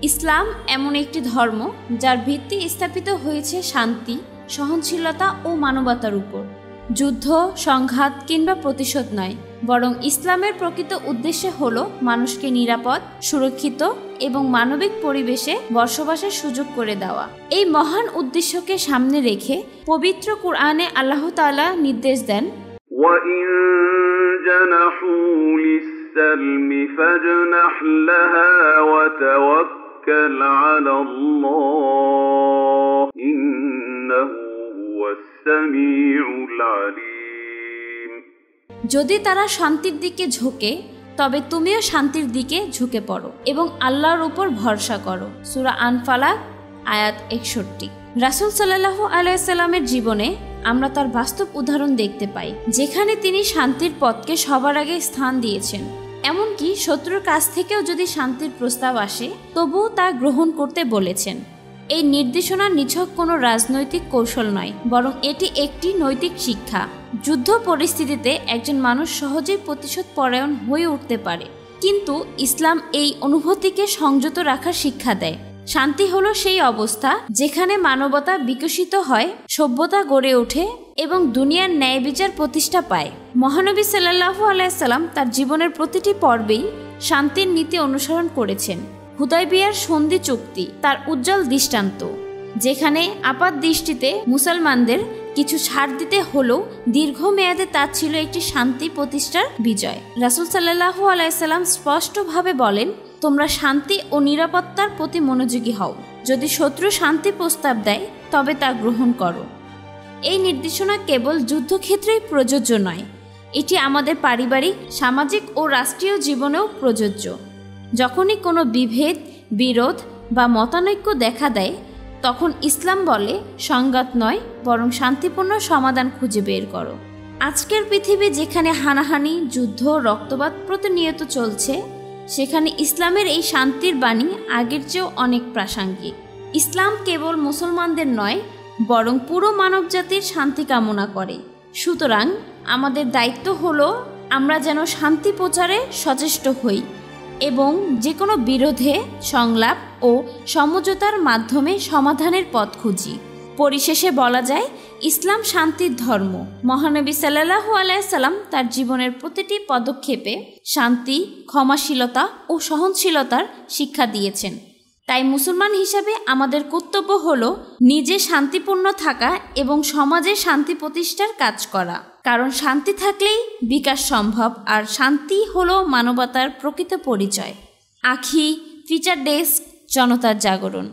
ইসলাম এমন একটি ধর্ম যার ভিত্তি স্থাপিত হয়েছে শান্তি, সহনশীলতা ও মানবতার উপর। যুদ্ধ, সংঘাত কিংবা প্রতিশোধ নয়, বরং ইসলামের প্রকৃত উদ্দেশ্য হল মানুষকে নিরাপদ, সুরক্ষিত এবং মানবিক পরিবেশে বসবাসের সুযোগ করে দেওয়া। এই মহান উদ্দেশ্যকে সামনে রেখে পবিত্র কুরআনে আল্লাহ তাআলা নির্দেশ দেন, وَإِن جَنَحُوا لِلسَّلْمِ فَاجْنَحْ لَهَا وَتَوَكَّلْ عَلَى اللَّهِ إِنَّهُ هُوَ السَّمِيعُ الْعَلِيمُ। যদি তারা শান্তির দিকে ঝোঁকে তবে তুমিও শান্তির দিকে ঝুঁকে পড়ো এবং আল্লাহর উপর ভরসা করো। সূরা আনফাল আয়াত 61। রাসূল সাল্লাল্লাহু আলাইহি সাল্লামের জীবনে আমরা তার বাস্তব উদাহরণ দেখতে পাই, যেখানে তিনি শান্তির পথকে সবার আগে স্থান দিয়েছেন। এমনকি শত্রুর কাছ থেকেও যদি শান্তির প্রস্তাব আসে তবুও তা গ্রহণ করতে বলেছেন। এই নির্দেশনা নিছক কোনো রাজনৈতিক কৌশল নয়, বরং এটি একটি নৈতিক শিক্ষা। যুদ্ধ পরিস্থিতিতে একজন মানুষ সহজেই প্রতিশোধ পরায়ণ হয়ে উঠতে পারে, কিন্তু ইসলাম এই অনুভূতিকে সংযত রাখার শিক্ষা দেয়। শান্তি হলো সেই অবস্থা যেখানে মানবতা বিকশিত হয়, সভ্যতা গড়ে ওঠে এবং দুনিয়ার ন্যায় বিচার প্রতিষ্ঠা পায়। মহানবী সাল্লাল্লাহু আলাইহি সাল্লাম তার জীবনের প্রতিটি পর্বেই শান্তির নীতি অনুসরণ করেছেন। হুদায়বিয়ার সন্ধি চুক্তি তার উজ্জ্বল দৃষ্টান্ত, যেখানে আপাত দৃষ্টিতে মুসলমানদের কিছু ছাড় দিতে হলেও দীর্ঘমেয়াদে তা ছিল একটি শান্তি প্রতিষ্ঠার বিজয়। রাসূল সাল্লাল্লাহু আলাইহি সাল্লাম স্পষ্টভাবে বলেন, তোমরা শান্তি ও নিরাপত্তার প্রতি মনোযোগী হও। যদি শত্রু শান্তি প্রস্তাব দেয় তবে তা গ্রহণ করো। এই নির্দেশনা কেবল যুদ্ধক্ষেত্রেই প্রযোজ্য নয়, এটি আমাদের পারিবারিক, সামাজিক ও রাষ্ট্রীয় জীবনেও প্রযোজ্য। যখনই কোনো বিভেদ, বিরোধ বা মতানৈক্য দেখা দেয় তখন ইসলাম বলে, সংঘাত নয় বরং শান্তিপূর্ণ সমাধান খুঁজে বের করো। আজকের পৃথিবী যেখানে হানাহানি, যুদ্ধ, রক্তপাত প্রতিনিয়ত চলছে, সেখানে ইসলামের এই শান্তির বাণী আগের চেয়েও অনেক প্রাসঙ্গিক। ইসলাম কেবল মুসলমানদের নয়, বরং পুরো মানবজাতির শান্তি কামনা করে। সুতরাং আমাদের দায়িত্ব হলো আমরা যেন শান্তি প্রচারে সচেষ্ট হই এবং যে কোনো বিরোধে সংলাপ ও সমঝোতার মাধ্যমে সমাধানের পথ খুঁজি। পরিশেষে বলা যায়, ইসলাম শান্তির ধর্ম। মহানবী সাল্লাল্লাহু আলাইহি সাল্লাম তার জীবনের প্রতিটি পদক্ষেপে শান্তি, ক্ষমাশীলতা ও সহনশীলতার শিক্ষা দিয়েছেন। তাই মুসলমান হিসাবে আমাদের কর্তব্য হলো নিজে শান্তিপূর্ণ থাকা এবং সমাজে শান্তি প্রতিষ্ঠার কাজ করা। কারণ শান্তি থাকলেই বিকাশ সম্ভব, আর শান্তি হলো মানবতার প্রকৃত পরিচয়। আখি, ফিচার ডেস্ক, জনতার জাগরণ।